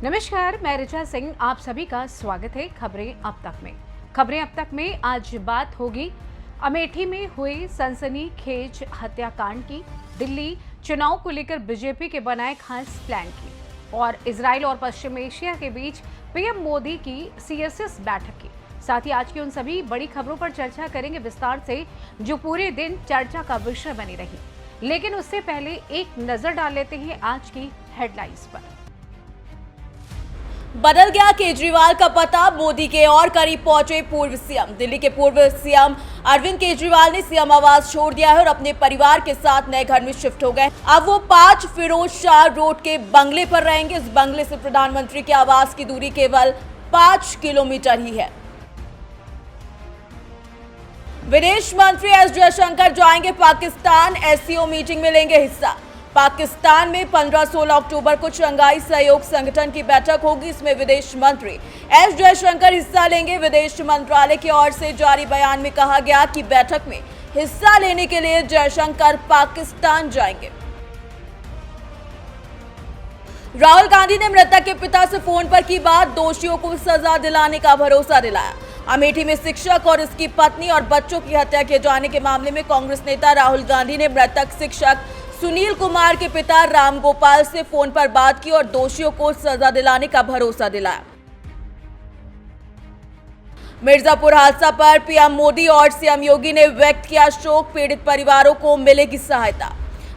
नमस्कार, मैं ऋचा सिंह। आप सभी का स्वागत है खबरें अब तक में। खबरें अब तक में आज बात होगी अमेठी में हुई सनसनीखेज हत्याकांड की, दिल्ली चुनाव को लेकर बीजेपी के बनाए खास प्लान की, और इजराइल और पश्चिम एशिया के बीच पीएम मोदी की सीएसएस बैठक की। साथ ही आज की उन सभी बड़ी खबरों पर चर्चा करेंगे विस्तार से जो पूरे दिन चर्चा का विषय बनी रही। लेकिन उससे पहले एक नजर डाल लेते हैं आज की हेडलाइंस पर। बदल गया केजरीवाल का पता, मोदी के और करीब पहुंचे पूर्व सीएम। दिल्ली के पूर्व सीएम अरविंद केजरीवाल ने सीएम आवास छोड़ दिया है और अपने परिवार के साथ नए घर में शिफ्ट हो गए। अब वो 5 फिरोज शाह रोड के बंगले पर रहेंगे। इस बंगले से प्रधानमंत्री के आवास की दूरी केवल 5 किलोमीटर ही है। विदेश मंत्री एस जयशंकर जाएंगे पाकिस्तान, एससीओ मीटिंग में लेंगे हिस्सा। पाकिस्तान में 15-16 अक्टूबर को शंघाई सहयोग संगठन की बैठक होगी। इसमें विदेश मंत्री एस जयशंकर हिस्सा लेंगे। विदेश मंत्रालय की ओर से जारी बयान में कहा गया कि बैठक में हिस्सा लेने के लिए जयशंकर पाकिस्तान जाएंगे। राहुल गांधी ने मृतक के पिता से फोन पर की बात, दोषियों को सजा दिलाने का भरोसा दिलाया। अमेठी में शिक्षक और उसकी पत्नी और बच्चों की हत्या किए जाने के मामले में कांग्रेस नेता राहुल गांधी ने मृतक शिक्षक सुनील कुमार के पिता राम गोपाल से फोन पर बात की और दोषियों को सजा दिलाने का भरोसा दिलाया। मिर्जापुर हादसा पर पीएम मोदी और सीएम योगी ने व्यक्त किया शोक, पीड़ित परिवारों को मिलेगी सहायता।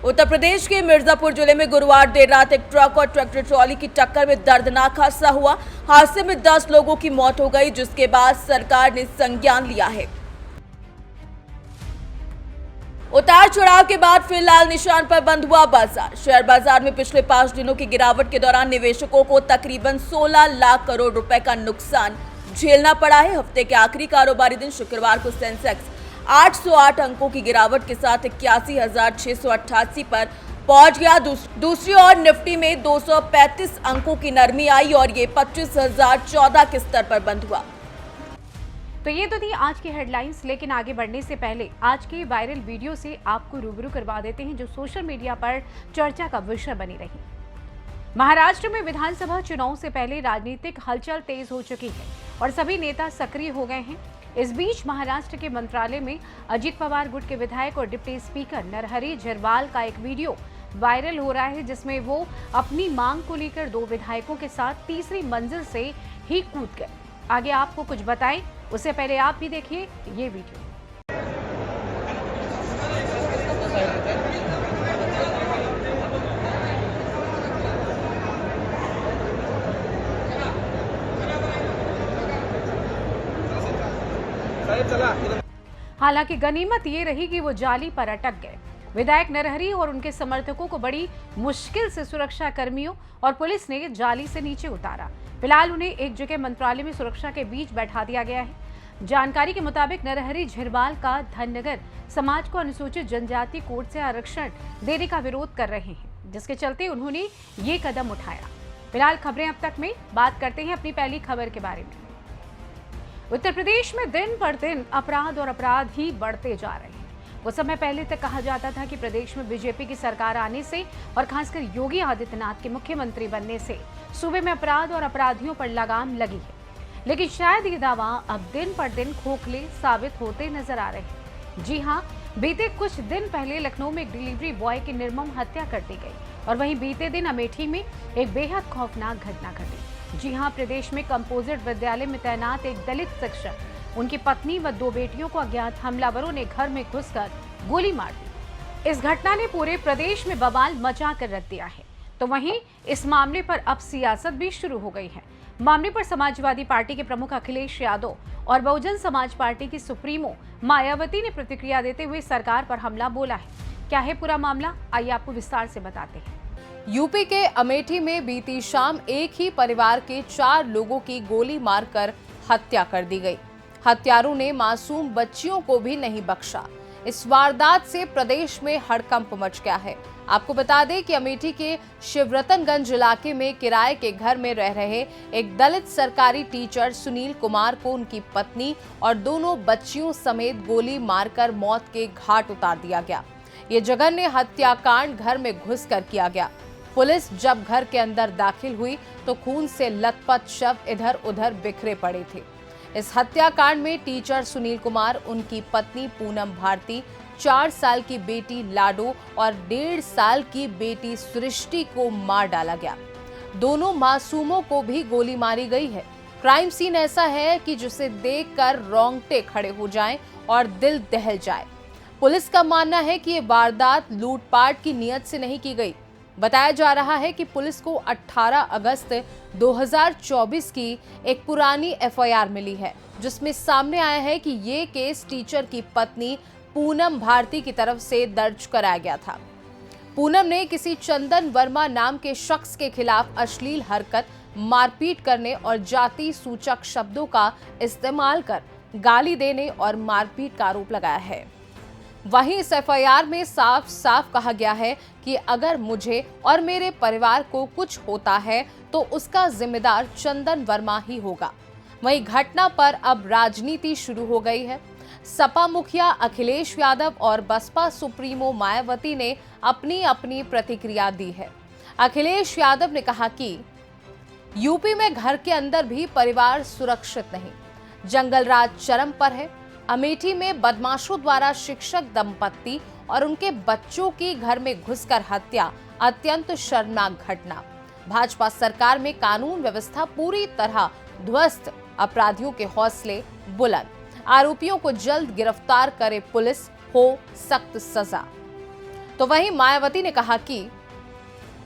उत्तर प्रदेश के मिर्जापुर जिले में गुरुवार देर रात एक ट्रक और ट्रैक्टर ट्रॉली की टक्कर में दर्दनाक हादसा हुआ। हादसे में 10 लोगों की मौत हो गई, जिसके बाद सरकार ने संज्ञान लिया है। उतार चढ़ाव के बाद फिलहाल निशान पर बंद हुआ बाजार। शेयर बाजार में पिछले 5 दिनों की गिरावट के दौरान निवेशकों को तकरीबन 16 लाख करोड़ रुपए का नुकसान झेलना पड़ा है। हफ्ते के आखिरी कारोबारी दिन शुक्रवार को सेंसेक्स 808 अंकों की गिरावट के साथ 81,688 पर पहुंच गया। दूसरी ओर निफ्टी में 235 अंकों की नरमी आई और ये 25,014 के स्तर पर बंद हुआ। तो ये तो थी आज की हेडलाइंस, लेकिन आगे बढ़ने से पहले आज के वायरल वीडियो से आपको रूबरू करवा देते हैं जो सोशल मीडिया पर चर्चा का विषय बनी रही। महाराष्ट्र में विधानसभा चुनाव से पहले राजनीतिक हलचल तेज हो चुकी है और सभी नेता सक्रिय हो गए हैं। इस बीच महाराष्ट्र के मंत्रालय में अजित पवार गुट के विधायक और डिप्टी स्पीकर नरहरी झिरवाल का एक वीडियो वायरल हो रहा है, जिसमें वो अपनी मांग को लेकर 2 विधायकों के साथ तीसरी मंजिल से ही कूद गए। आगे आपको कुछ बताएं, उससे पहले आप भी देखिए ये वीडियो। हालांकि गनीमत ये रही कि वो जाली पर अटक गए। विधायक नरहरी और उनके समर्थकों को बड़ी मुश्किल से सुरक्षा कर्मियों और पुलिस ने जाली से नीचे उतारा। फिलहाल उन्हें एक जगह मंत्रालय में सुरक्षा के बीच बैठा दिया गया है। जानकारी के मुताबिक नरहरी झिरवाल का धनगर समाज को अनुसूचित जनजाति कोड से आरक्षण देने का विरोध कर रहे हैं, जिसके चलते उन्होंने ये कदम उठाया। फिलहाल खबरें अब तक में बात करते हैं अपनी पहली खबर के बारे में। उत्तर प्रदेश में दिन पर दिन अपराध और अपराधी बढ़ते जा रहे हैं। कुछ समय पहले तक कहा जाता था कि प्रदेश में बीजेपी की सरकार आने से और खासकर योगी आदित्यनाथ के मुख्यमंत्री बनने से सूबे में अपराध और अपराधियों पर लगाम लगी है, लेकिन शायद ये दावा अब दिन पर दिन खोखले साबित होते नजर आ रहे हैं। जी हां, बीते कुछ दिन पहले लखनऊ में एक डिलीवरी बॉय की निर्मम हत्या कर दी गई और वहीं बीते दिन अमेठी में एक बेहद खौफनाक घटना घटी। जी हां, प्रदेश में कंपोजिट विद्यालय में तैनात एक दलित शिक्षक, उनकी पत्नी व 2 बेटियों को अज्ञात हमलावरों ने घर में घुसकर गोली मार दी। इस घटना ने पूरे प्रदेश में बवाल मचा कर रख दिया है। तो वहीं इस मामले पर अब सियासत भी शुरू हो गई है। मामले पर समाजवादी पार्टी के प्रमुख अखिलेश यादव और बहुजन समाज पार्टी की सुप्रीमो मायावती ने प्रतिक्रिया देते हुए सरकार पर हमला बोला है। क्या है पूरा मामला, आइए आपको विस्तार से बताते हैं। यूपी के अमेठी में बीती शाम एक ही परिवार के 4 लोगों की गोली मारकर हत्या कर दी गई। हत्यारों ने मासूम बच्चियों को भी नहीं बख्शा। इस वारदात से प्रदेश में हड़कंप मच गया है। आपको बता दें कि अमेठी के शिवरतनगंज इलाके में किराए के घर में रह रहे एक दलित सरकारी टीचर सुनील कुमार को उनकी पत्नी और दोनों बच्चियों समेत गोली मारकर मौत के घाट उतार दिया गया। ये जघन्य हत्याकांड घर में घुसकर किया गया। पुलिस जब घर के अंदर दाखिल हुई तो खून से लथपथ शव इधर उधर बिखरे पड़े थे। इस हत्याकांड में टीचर सुनील कुमार, उनकी पत्नी पूनम भारती, 4 साल की बेटी लाडो और 1.5 साल की बेटी सृष्टि को मार डाला गया। दोनों मासूमों को भी गोली मारी गई है। क्राइम सीन ऐसा है कि जिसे देखकर रोंगटे खड़े हो जाएं और दिल दहल जाए। पुलिस का मानना है कि ये वारदात लूटपाट की नियत से नहीं की गई। बताया जा रहा है कि पुलिस को 18 अगस्त 2024 की एक पुरानी एफआईआर मिली है, जिसमें सामने आया है कि ये केस टीचर की पत्नी पूनम भारती की तरफ से दर्ज कराया गया था। पूनम ने किसी चंदन वर्मा नाम के शख्स के खिलाफ अश्लील हरकत, मारपीट करने और जाति सूचक शब्दों का इस्तेमाल कर गाली देने और मारपीट का आरोप लगाया है। वहीं इस एफआईआर में साफ साफ कहा गया है कि अगर मुझे और मेरे परिवार को कुछ होता है तो उसका जिम्मेदार चंदन वर्मा ही होगा। वहीं घटना पर अब राजनीति शुरू हो गई है। सपा मुखिया अखिलेश यादव और बसपा सुप्रीमो मायावती ने अपनी अपनी प्रतिक्रिया दी है। अखिलेश यादव ने कहा कि यूपी में घर के अंदर भी परिवार सुरक्षित नहीं, जंगल राज चरम पर है। अमेठी में बदमाशों द्वारा शिक्षक दंपत्ति और उनके बच्चों की घर में घुसकर हत्या अत्यंत शर्मनाक घटना। भाजपा सरकार में कानून व्यवस्था पूरी तरह ध्वस्त, अपराधियों के हौसले बुलंद। आरोपियों को जल्द गिरफ्तार करे पुलिस, हो सख्त सजा। तो वहीं मायावती ने कहा कि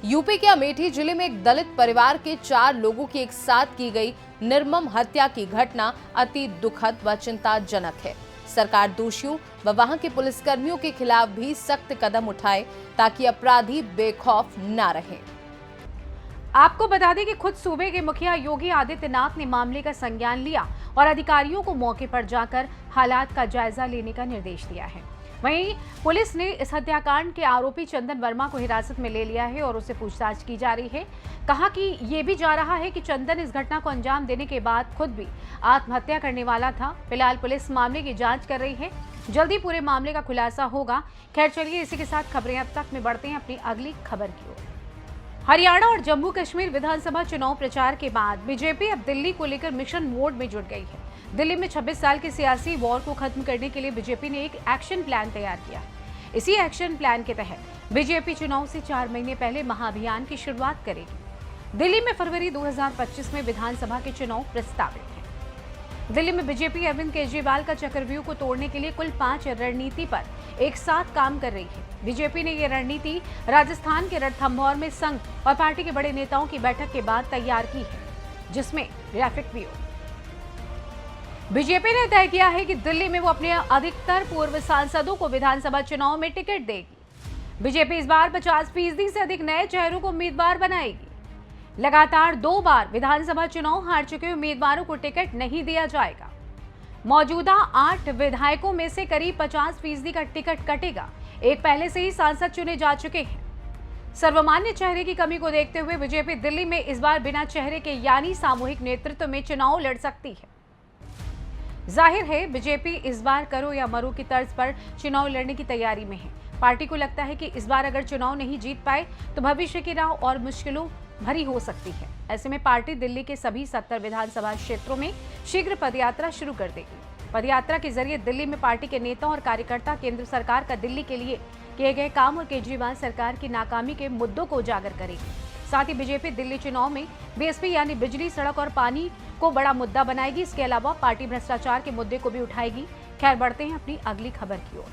यूपी के अमेठी जिले में एक दलित परिवार के 4 लोगों की एक साथ की गई निर्मम हत्या की घटना अति दुखद व चिंताजनक है। सरकार दोषियों व वहां के पुलिसकर्मियों के खिलाफ भी सख्त कदम उठाए ताकि अपराधी बेखौफ न रहे। आपको बता दें कि खुद सूबे के मुखिया योगी आदित्यनाथ ने मामले का संज्ञान लिया और अधिकारियों को मौके पर जाकर हालात का जायजा लेने का निर्देश दिया है। वहीं पुलिस ने इस हत्याकांड के आरोपी चंदन वर्मा को हिरासत में ले लिया है और उससे पूछताछ की जा रही है। कहा कि ये भी जा रहा है कि चंदन इस घटना को अंजाम देने के बाद खुद भी आत्महत्या करने वाला था। फिलहाल पुलिस मामले की जांच कर रही है, जल्दी पूरे मामले का खुलासा होगा। खैर चलिए, इसी के साथ खबरें अब तक में बढ़ते हैं अपनी अगली खबर की ओर। हरियाणा और जम्मू कश्मीर विधानसभा चुनाव प्रचार के बाद बीजेपी अब दिल्ली को लेकर मिशन मोड में जुट गई है। दिल्ली में 26 साल के सियासी वॉर को खत्म करने के लिए बीजेपी ने एक एक्शन प्लान तैयार किया। इसी एक्शन प्लान के तहत बीजेपी चुनाव से 4 महीने पहले महाअभियान की शुरुआत करेगी। दिल्ली में फरवरी 2025 में विधानसभा के चुनाव प्रस्तावित हैं। दिल्ली में बीजेपी अरविंद केजरीवाल का चक्रव्यूह को तोड़ने के लिए कुल 5 रणनीति पर एक साथ काम कर रही है। बीजेपी ने ये रणनीति राजस्थान के रणथंभौर में संघ और पार्टी के बड़े नेताओं की बैठक के बाद तैयार की है, जिसमें ग्राफिक भी हो। बीजेपी ने तय किया है कि दिल्ली में वो अपने अधिकतर पूर्व सांसदों को विधानसभा चुनाव में टिकट देगी। बीजेपी इस बार 50% से अधिक नए चेहरों को उम्मीदवार बनाएगी। लगातार 2 बार विधानसभा चुनाव हार चुके उम्मीदवारों को टिकट नहीं दिया जाएगा। मौजूदा 8 विधायकों में से करीब 50% का टिकट कटेगा। एक पहले से ही सांसद चुने जा चुके हैं। सर्वमान्य चेहरे की कमी को देखते हुए बीजेपी दिल्ली में इस बार बिना चेहरे के यानी सामूहिक नेतृत्व में चुनाव लड़ सकती है। जाहिर है बीजेपी इस बार करो या मरो की तर्ज पर चुनाव लड़ने की तैयारी में है। पार्टी को लगता है कि इस बार अगर चुनाव नहीं जीत पाए तो भविष्य की राह और मुश्किलों भरी हो सकती है। ऐसे में पार्टी दिल्ली के सभी 70 विधानसभा क्षेत्रों में शीघ्र पदयात्रा शुरू कर देगी। पदयात्रा के जरिए दिल्ली में पार्टी के नेता और कार्यकर्ता केंद्र सरकार का दिल्ली के लिए किए गए काम और केजरीवाल सरकार की नाकामी के मुद्दों को उजागर करेगी। साथ ही बीजेपी दिल्ली चुनाव में बीएसपी यानी बिजली, सड़क और पानी को बड़ा मुद्दा बनाएगी। इसके अलावा पार्टी भ्रष्टाचार के मुद्दे को भी उठाएगी। खैर बढ़ते हैं अपनी अगली खबर की ओर।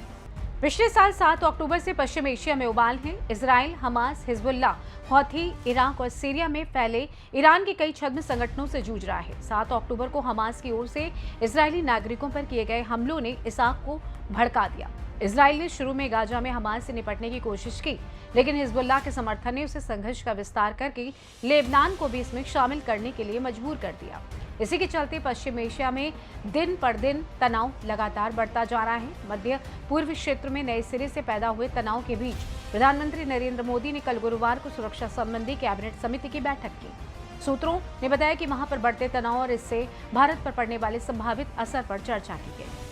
पिछले साल 7 अक्टूबर से पश्चिम एशिया में उबाल है। Israel, Hamas, Hezbollah, Houthi, Iraq और सीरिया में फैले ईरान के कई छद्म संगठनों से जूझ रहा है। 7 अक्टूबर को हमास की ओर से इजरायली नागरिकों पर किए गए हमलों ने इस आग को भड़का दिया। इजराइल ने शुरू में गाजा में हमास से निपटने की कोशिश की, लेकिन हिजबुल्लाह के समर्थन ने उसे संघर्ष का विस्तार करके लेबनान को भी इसमें शामिल करने के लिए मजबूर कर दिया। इसी के चलते पश्चिम एशिया में दिन पर दिन तनाव लगातार बढ़ता जा रहा है। मध्य पूर्व क्षेत्र में नए सिरे से पैदा हुए तनाव के बीच प्रधानमंत्री नरेंद्र मोदी ने कल गुरुवार को सुरक्षा संबंधी कैबिनेट समिति की बैठक की। सूत्रों ने बताया कि वहां पर बढ़ते तनाव और इससे भारत पर पड़ने वाले संभावित असर पर चर्चा की गई।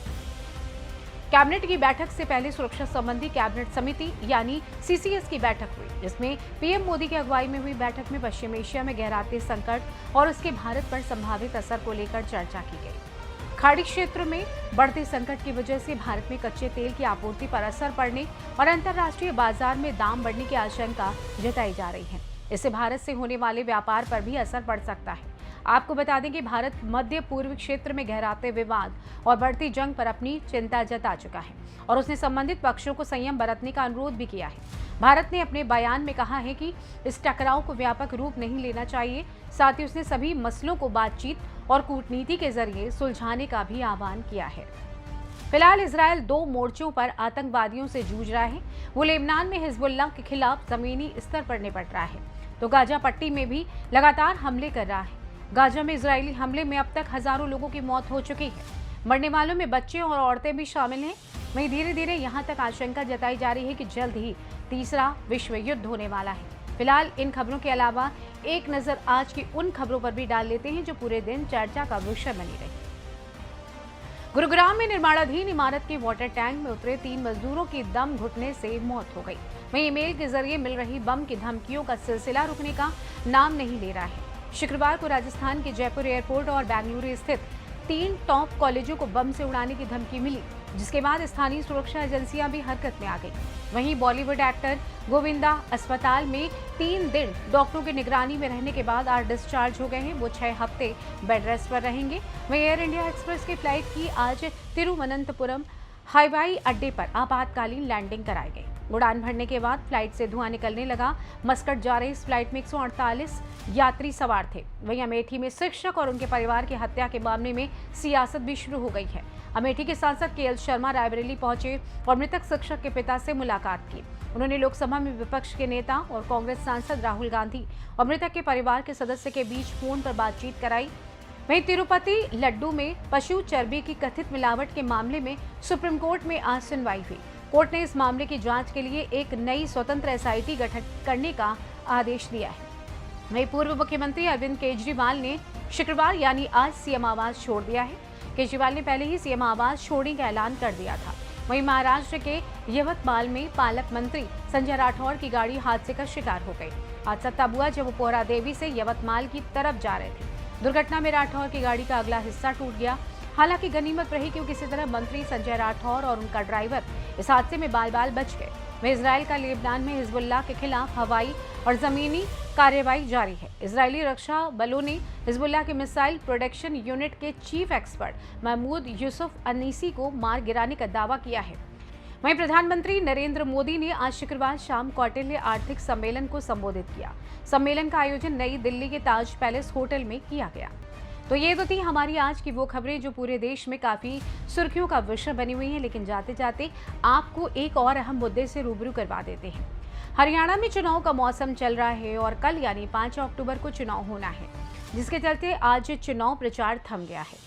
कैबिनेट की बैठक से पहले सुरक्षा संबंधी कैबिनेट समिति यानी सीसीएस की बैठक हुई, जिसमें पीएम मोदी की अगुवाई में हुई बैठक में पश्चिम एशिया में गहराते संकट और उसके भारत पर संभावित असर को लेकर चर्चा की गई। खाड़ी क्षेत्र में बढ़ते संकट की वजह से भारत में कच्चे तेल की आपूर्ति पर असर पड़ने और अंतर्राष्ट्रीय बाजार में दाम बढ़ने की आशंका जताई जा रही है। इससे भारत से होने वाले व्यापार पर भी असर पड़ सकता है। आपको बता दें कि भारत मध्य पूर्व क्षेत्र में गहराते विवाद और बढ़ती जंग पर अपनी चिंता जता चुका है और उसने संबंधित पक्षों को संयम बरतने का अनुरोध भी किया है। भारत ने अपने बयान में कहा है कि इस टकराव को व्यापक रूप नहीं लेना चाहिए। साथ ही उसने सभी मसलों को बातचीत और कूटनीति के जरिए सुलझाने का भी आह्वान किया है। फिलहाल इजरायल 2 मोर्चों पर आतंकवादियों से जूझ रहा है। वो लेबनान में हिजबुल्लाह के खिलाफ जमीनी स्तर पर निपट रहा है, तो गाजा पट्टी में भी लगातार हमले कर रहा है। गाजा में इजरायली हमले में अब तक हजारों लोगों की मौत हो चुकी है। मरने वालों में बच्चे और औरतें भी शामिल हैं। वहीं धीरे धीरे यहां तक आशंका जताई जा रही है कि जल्द ही तीसरा विश्व युद्ध होने वाला है। फिलहाल इन खबरों के अलावा एक नजर आज की उन खबरों पर भी डाल लेते हैं जो पूरे दिन चर्चा का विषय बनी रही। गुरुग्राम में निर्माणाधीन इमारत के वाटर टैंक में उतरे 3 मजदूरों की दम घुटने से मौत हो गई। वहीं ईमेल के जरिए मिल रही बम की धमकियों का सिलसिला रुकने का नाम नहीं ले रहा है। शुक्रवार को राजस्थान के जयपुर एयरपोर्ट और बेंगलुरु स्थित 3 टॉप कॉलेजों को बम से उड़ाने की धमकी मिली, जिसके बाद स्थानीय सुरक्षा एजेंसियां भी हरकत में आ गई। वहीं बॉलीवुड एक्टर गोविंदा अस्पताल में 3 दिन डॉक्टरों की निगरानी में रहने के बाद आज डिस्चार्ज हो गए हैं। वो 6 हफ्ते बेड रेस्ट पर रहेंगे। वहीं एयर इंडिया एक्सप्रेस की फ्लाइट की आज तिरुवनंतपुरम हवाई अड्डे पर आपातकालीन लैंडिंग कराई गई। उड़ान भरने के बाद फ्लाइट से धुआं निकलने लगा। मस्कट जा रही इस फ्लाइट में 148 यात्री सवार थे। वहीं अमेठी में शिक्षक और उनके परिवार की हत्या के मामले में सियासत भी शुरू हो गई है। अमेठी के सांसद केएल शर्मा रायबरेली पहुंचे और मृतक शिक्षक के पिता से मुलाकात की। उन्होंने लोकसभा में विपक्ष के नेता और कांग्रेस सांसद राहुल गांधी और मृतक के परिवार के सदस्य के बीच फोन पर बातचीत कराई। वहीं तिरुपति लड्डू में पशु चर्बी की कथित मिलावट के मामले में सुप्रीम कोर्ट में आज सुनवाई हुई। कोर्ट ने इस मामले की जांच के लिए एक नई स्वतंत्र एसआईटी गठन करने का आदेश दिया है। वहीं पूर्व मुख्यमंत्री अरविंद केजरीवाल ने शुक्रवार यानी आज सीएम आवास छोड़ दिया है। केजरीवाल ने पहले ही सीएम आवास छोड़ने का ऐलान कर दिया था। वहीं महाराष्ट्र के यवतमाल में पालक मंत्री संजय राठौर की गाड़ी हादसे का शिकार हो गई। हादसा तब हुआ जब वो पोहरा देवी से यवतमाल की तरफ जा रहे थे। दुर्घटना में राठौर की गाड़ी का अगला हिस्सा टूट गया। हालांकि गनीमत रही कि किसी तरह मंत्री संजय राठौर और उनका ड्राइवर इस हादसे में बाल बाल बच गए। वहीं इजरायल का लेबनान में हिजबुल्लाह के खिलाफ हवाई और जमीनी कार्रवाई जारी है। इजरायली रक्षा बलों ने हिजबुल्लाह के मिसाइल प्रोडक्शन यूनिट के चीफ एक्सपर्ट महमूद यूसुफ अनीसी को मार गिराने का दावा किया है। वहीं प्रधानमंत्री नरेंद्र मोदी ने आज शुक्रवार शाम कौटिल्य आर्थिक सम्मेलन को संबोधित किया। सम्मेलन का आयोजन नई दिल्ली के ताज पैलेस होटल में किया गया। तो ये तो थी हमारी आज की वो खबरें जो पूरे देश में काफी सुर्खियों का विषय बनी हुई है। लेकिन जाते जाते आपको एक और अहम मुद्दे से रूबरू करवा देते हैं। हरियाणा में चुनाव का मौसम चल रहा है और कल यानी 5 अक्टूबर को चुनाव होना है, जिसके चलते आज चुनाव प्रचार थम गया है।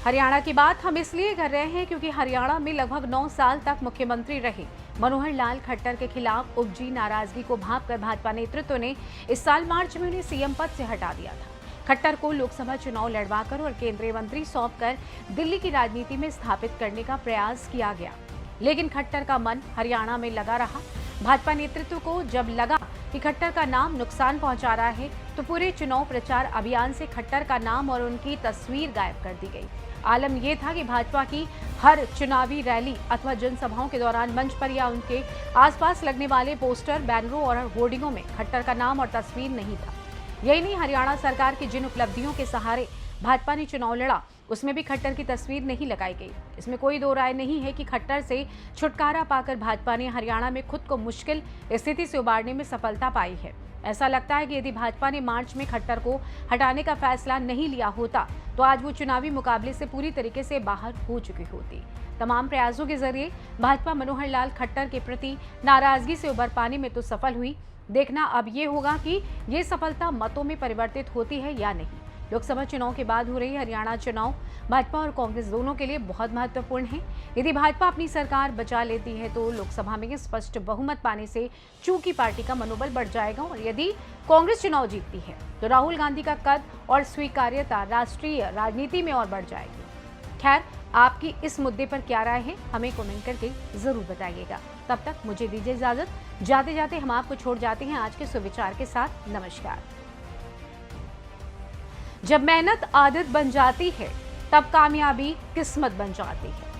हरियाणा की बात हम इसलिए कर रहे हैं क्योंकि हरियाणा में लगभग 9 साल तक मुख्यमंत्री रहे मनोहर लाल खट्टर के खिलाफ उपजी नाराजगी को भांपकर भाजपा नेतृत्व ने इस साल मार्च में उन्हें सीएम पद से हटा दिया था। खट्टर को लोकसभा चुनाव लड़वाकर और केंद्रीय मंत्री सौंपकर दिल्ली की राजनीति में स्थापित करने का प्रयास किया गया, लेकिन खट्टर का मन हरियाणा में लगा रहा। भाजपा नेतृत्व को जब लगा कि खट्टर का नाम नुकसान पहुंचा रहा है, तो पूरे चुनाव प्रचार अभियान से खट्टर का नाम और उनकी तस्वीर गायब कर दी गई। आलम यह था कि भाजपा की हर चुनावी रैली अथवा जनसभाओं के दौरान मंच पर या उनके आसपास लगने वाले पोस्टर, बैनरों और होर्डिंगों में खट्टर का नाम और तस्वीर नहीं था। यही नहीं, हरियाणा सरकार की जिन उपलब्धियों के सहारे भाजपा ने चुनाव लड़ा, उसमें भी खट्टर की तस्वीर नहीं लगाई गई। इसमें कोई दो राय नहीं है कि खट्टर से छुटकारा पाकर भाजपा ने हरियाणा में खुद को मुश्किल स्थिति से उबारने में सफलता पाई है। ऐसा लगता है कि यदि भाजपा ने मार्च में खट्टर को हटाने का फैसला नहीं लिया होता, तो आज वो चुनावी मुकाबले से पूरी तरीके से बाहर हो चुकी होती। तमाम प्रयासों के जरिए भाजपा मनोहर लाल खट्टर के प्रति नाराजगी से उबर पाने में तो सफल हुई। देखना अब ये होगा कि ये सफलता मतों में परिवर्तित होती है या नहीं। लोकसभा चुनाव के बाद हो रही हरियाणा चुनाव भाजपा और कांग्रेस दोनों के लिए बहुत महत्वपूर्ण है। यदि भाजपा अपनी सरकार बचा लेती है तो लोकसभा में स्पष्ट बहुमत पाने से चूंकि पार्टी का मनोबल बढ़ जाएगा, और यदि कांग्रेस चुनाव जीतती है तो राहुल गांधी का कद और स्वीकार्यता राष्ट्रीय राजनीति में और बढ़ जाएगी। खैर, आपकी इस मुद्दे पर क्या राय है, हमें कमेंट करके जरूर बताइएगा। तब तक मुझे दीजिए इजाजत। जाते जाते हम आपको छोड़ जाते हैं आज के सुविचार के साथ। नमस्कार। जब मेहनत आदत बन जाती है, तब कामयाबी किस्मत बन जाती है।